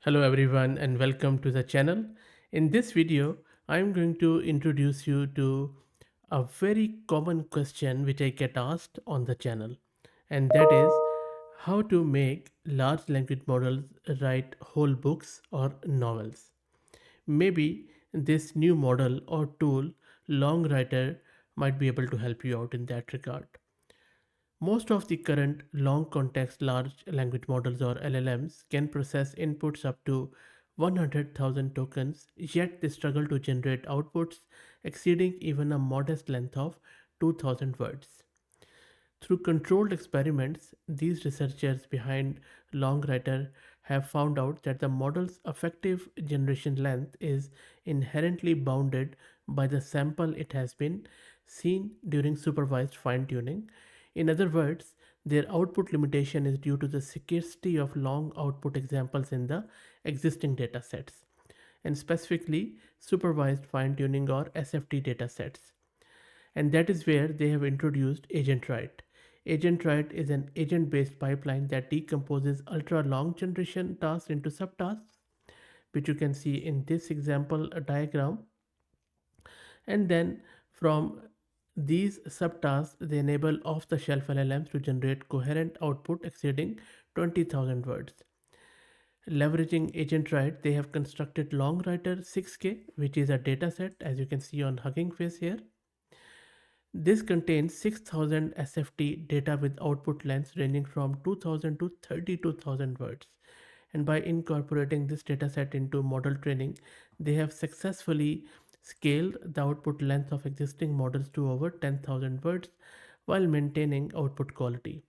Hello everyone and welcome to the channel. In this video, I am going to introduce you to a very common question which I get asked on the channel, and that is how to make large language models write whole books or novels. Maybe this new model or tool, LongWriter, might be able to help you out in that regard. Most of the current long context large language models or LLMs can process inputs up to 100,000 tokens, yet they struggle to generate outputs exceeding even a modest length of 2000 words. Through controlled experiments, these researchers behind LongWriter have found out that the model's effective generation length is inherently bounded by the sample it has been seen during supervised fine tuning. In other words, their output limitation is due to the scarcity of long output examples in the existing datasets, and specifically supervised fine tuning or SFT datasets. And that is where they have introduced AgentWrite. AgentWrite is an agent based pipeline that decomposes ultra long generation tasks into subtasks, which you can see in this example diagram. And then from these subtasks, they enable off the shelf LLMs to generate coherent output exceeding 20,000 words. Leveraging AgentWrite, they have constructed LongWriter 6K, which is a dataset as you can see on Hugging Face here. This contains 6000 SFT data with output lengths ranging from 2000 to 32,000 words. And by incorporating this dataset into model training, they have successfully scaled the output length of existing models to over 10,000 words while maintaining output quality.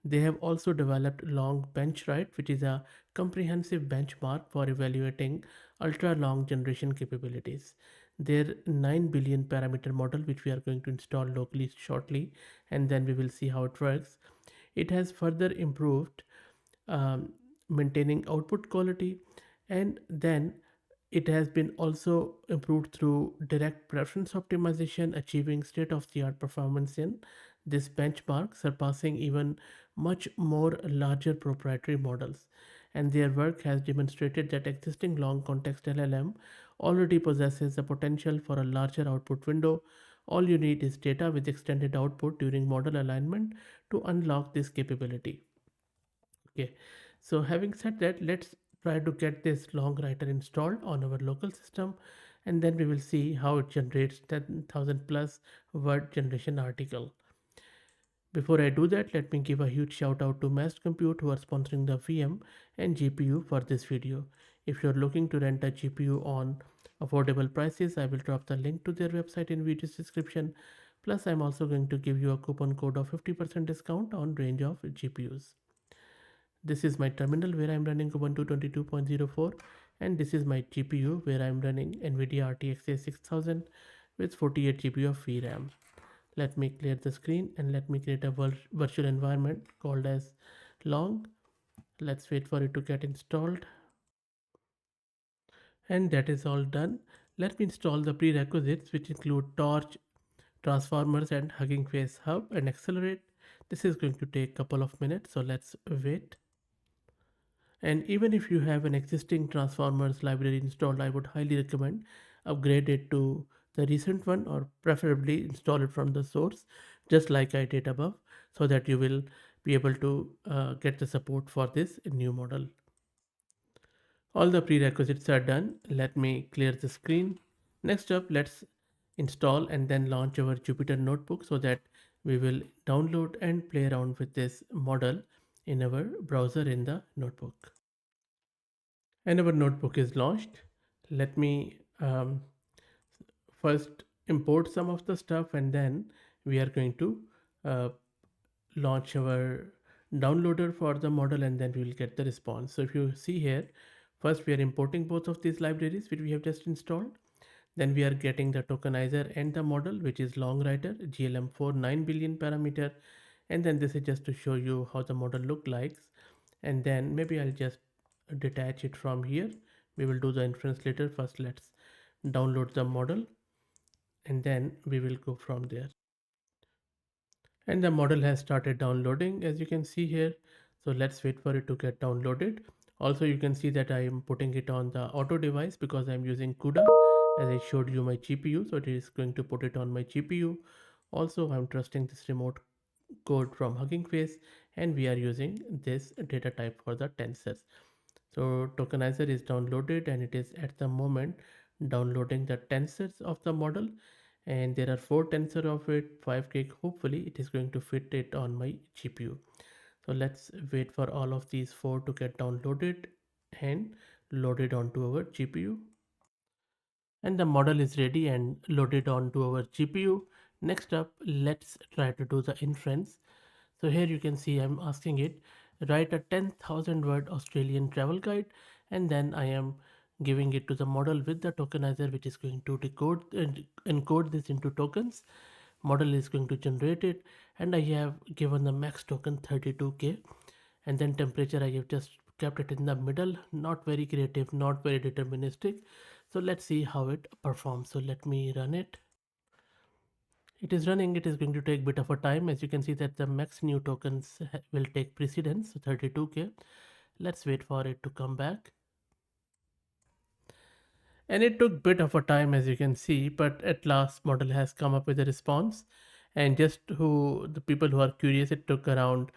They have also developed Long BenchWrite, which is a comprehensive benchmark for evaluating ultra long generation capabilities. Their 9 billion parameter model, which we are going to install locally shortly, and then we will see how it works. It has further improved maintaining output quality, and then it has been also improved through direct preference optimization, achieving state of the art performance in this benchmark, surpassing even much more larger proprietary models. And their work has demonstrated that existing long context LLM already possesses the potential for a larger output window. All you need is data with extended output during model alignment to unlock this capability. Okay, so having said that, let's try to get this LongWriter installed on our local system, and then we will see how it generates 10,000 plus word generation article. Before I do that, let me give a huge shout out to Mass Compute who are sponsoring the VM and GPU for this video. If you're looking to rent a GPU on affordable prices, I will drop the link to their website in video's description. Plus, I'm also going to give you a coupon code of 50% discount on range of GPUs. This is my terminal where I'm running Ubuntu 22.04, and this is my GPU where I'm running NVIDIA RTX 6000 with 48 GB of VRAM. Let me clear the screen and let me create a virtual environment called as long. Let's wait for it to get installed. And that is all done. Let me install the prerequisites, which include torch, transformers, and Hugging Face Hub and accelerate. This is going to take a couple of minutes, so let's wait. And even if you have an existing transformers library installed, I would highly recommend upgrade it to the recent one, or preferably install it from the source, just like I did above, so that you will be able to get the support for this new model. All the prerequisites are done. Let me clear the screen. Next up, let's install and then launch our Jupyter notebook so that we will download and play around with this model in our browser in the notebook. And our notebook is launched. Let me first import some of the stuff, and then we are going to uh, launch our downloader for the model, and then we will get the response. So if you see here, first we are importing both of these libraries which we have just installed. Then we are getting the tokenizer and the model, which is LongWriter GLM4-9 parameter. And then this is just to show you how the model look like. And then maybe I'll just detach it from here. We will do the inference later. First, let's download the model, and then we will go from there. And the model has started downloading, as you can see here. So let's wait for it to get downloaded. Also, you can see that I am putting it on the auto device because I'm using CUDA as I showed you my GPU. So it is going to put it on my GPU. Also, I'm trusting this remote code from Hugging Face, and we are using this data type for the tensors. So tokenizer is downloaded and it is at the moment downloading the tensors of the model, and there are 4 tensor of it, 5 gig. Hopefully it is going to fit it on my GPU. So let's wait for all of these 4 to get downloaded and loaded onto our GPU. And the model is ready and loaded onto our GPU. Next up, let's try to do the inference. So here you can see I'm asking it write a 10,000 word Australian travel guide, and then I am giving it to the model with the tokenizer, which is going to decode and encode this into tokens. Model is going to generate it, and I have given the max token 32k, and then temperature I have just kept it in the middle, not very creative, not very deterministic. So let's see how it performs. So let me run it. It is running. It is going to take a bit of a time. As you can see that the max new tokens will take precedence, so 32k. Let's wait for it to come back. And it took a bit of a time, as you can see, but at last model has come up with a response. And just who the people who are curious, it took around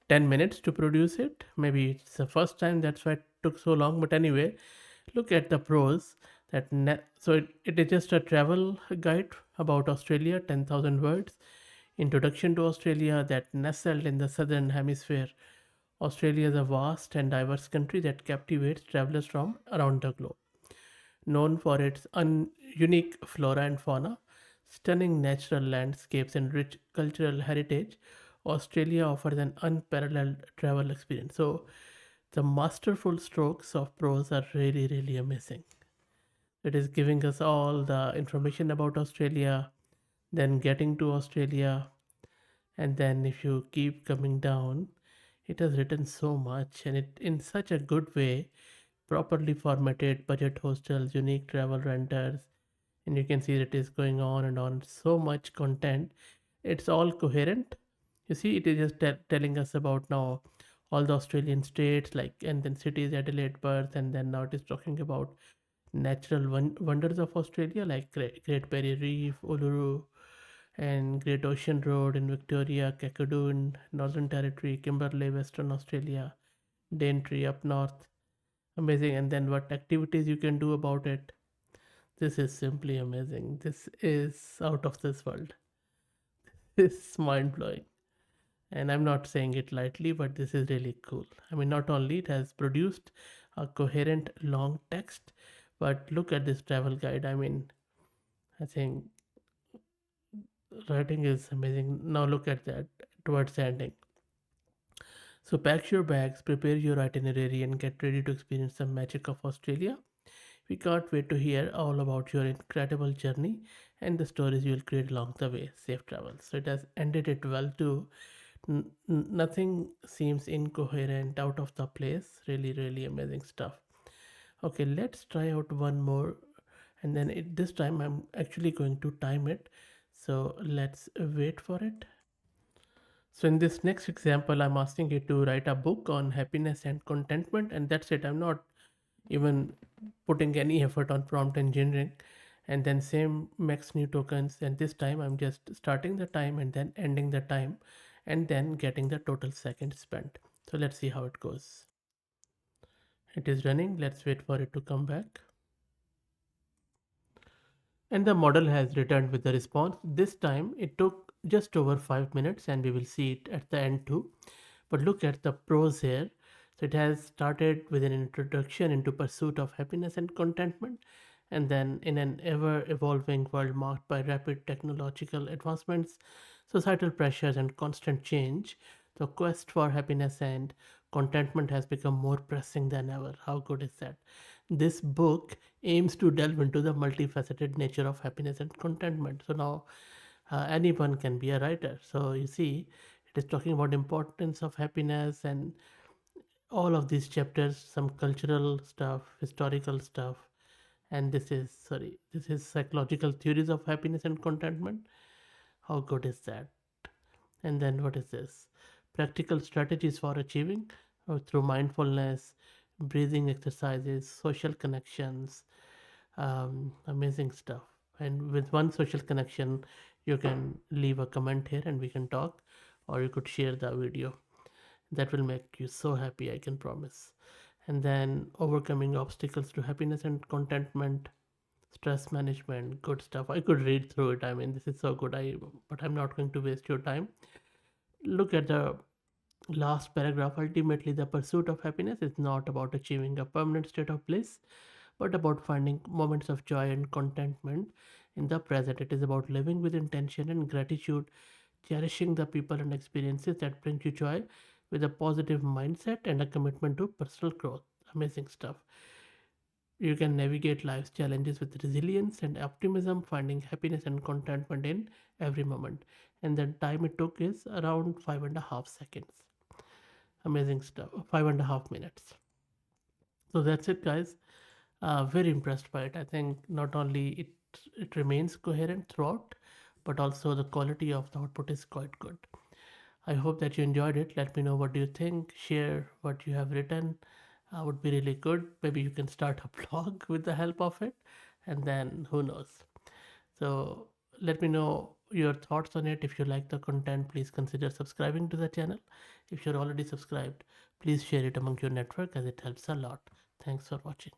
10 minutes to produce it. Maybe it's the first time, that's why it took so long. But anyway, look at the pros. It is just a travel guide about Australia, 10,000 words. Introduction to Australia, that nestled in the southern hemisphere. Australia is a vast and diverse country that captivates travelers from around the globe. Known for its unique flora and fauna, stunning natural landscapes, and rich cultural heritage, Australia offers an unparalleled travel experience. So, the masterful strokes of prose are really, really amazing. It is giving us all the information about Australia, then getting to Australia, and then if you keep coming down, it has written so much and it in such a good way, properly formatted budget hostels, unique travel renters, and you can see that it is going on and on. So much content. It's all coherent. You see, it is just telling us about now all the Australian states, like, and then cities, Adelaide, Perth, and then now it is talking about natural wonders of Australia, like Great Barrier Reef, Uluru, and Great Ocean Road in Victoria, Kakadu in Northern Territory, Kimberley, Western Australia, Daintree up north. Amazing. And then what activities you can do about it. This is simply amazing. This is out of this world. This is mind blowing. And I'm not saying it lightly, but this is really cool. I mean, not only it has produced a coherent long text, but look at this travel guide. I mean, I think writing is amazing. Now look at that towards the ending. So pack your bags, prepare your itinerary, and get ready to experience the magic of Australia. We can't wait to hear all about your incredible journey and the stories you'll create along the way. Safe travels. So it has ended it well too. Nothing seems incoherent, out of the place. Really, really amazing stuff. Okay, let's try out one more, and then this time I'm actually going to time it. So let's wait for it. So in this next example, I'm asking you to write a book on happiness and contentment, and that's it. I'm not even putting any effort on prompt engineering. And then same max new tokens, and this time I'm just starting the time and then ending the time and then getting the total seconds spent. So let's see how it goes. It is running. Let's wait for it to come back. And the model has returned with the response. This time it took just over 5 minutes, and we will see it at the end too. But look at the pros here. So it has started with an introduction into pursuit of happiness and contentment, and then in an ever evolving world marked by rapid technological advancements, societal pressures, and constant change, the quest for happiness and contentment has become more pressing than ever. How good is that? This book aims to delve into the multifaceted nature of happiness and contentment. So now anyone can be a writer. So you see, it is talking about importance of happiness and all of these chapters, some cultural stuff, historical stuff, and this is psychological theories of happiness and contentment. How good is that? And then what is this? Practical strategies for achieving through mindfulness, breathing exercises, social connections, amazing stuff. And with one social connection, you can leave a comment here and we can talk, or you could share the video. That will make you so happy, I can promise. And then overcoming obstacles to happiness and contentment, stress management, good stuff. I could read through it. I mean, this is so good. But I'm not going to waste your time. Look at the last paragraph. Ultimately, the pursuit of happiness is not about achieving a permanent state of bliss, but about finding moments of joy and contentment in the present. It is about living with intention and gratitude, cherishing the people and experiences that bring you joy with a positive mindset and a commitment to personal growth. Amazing stuff. You can navigate life's challenges with resilience and optimism, finding happiness and contentment in every moment. And the time it took is around 5.5 seconds. Amazing stuff. 5.5 minutes. So that's it, guys. Very impressed by it. I think not only it remains coherent throughout, but also the quality of the output is quite good. I hope that you enjoyed it. Let me know what do you think. Share what you have written. Would be really good. Maybe you can start a blog with the help of it, and then who knows. So let me know your thoughts on it. If you like the content, please consider subscribing to the channel. If you're already subscribed, please share it among your network as it helps a lot. Thanks for watching.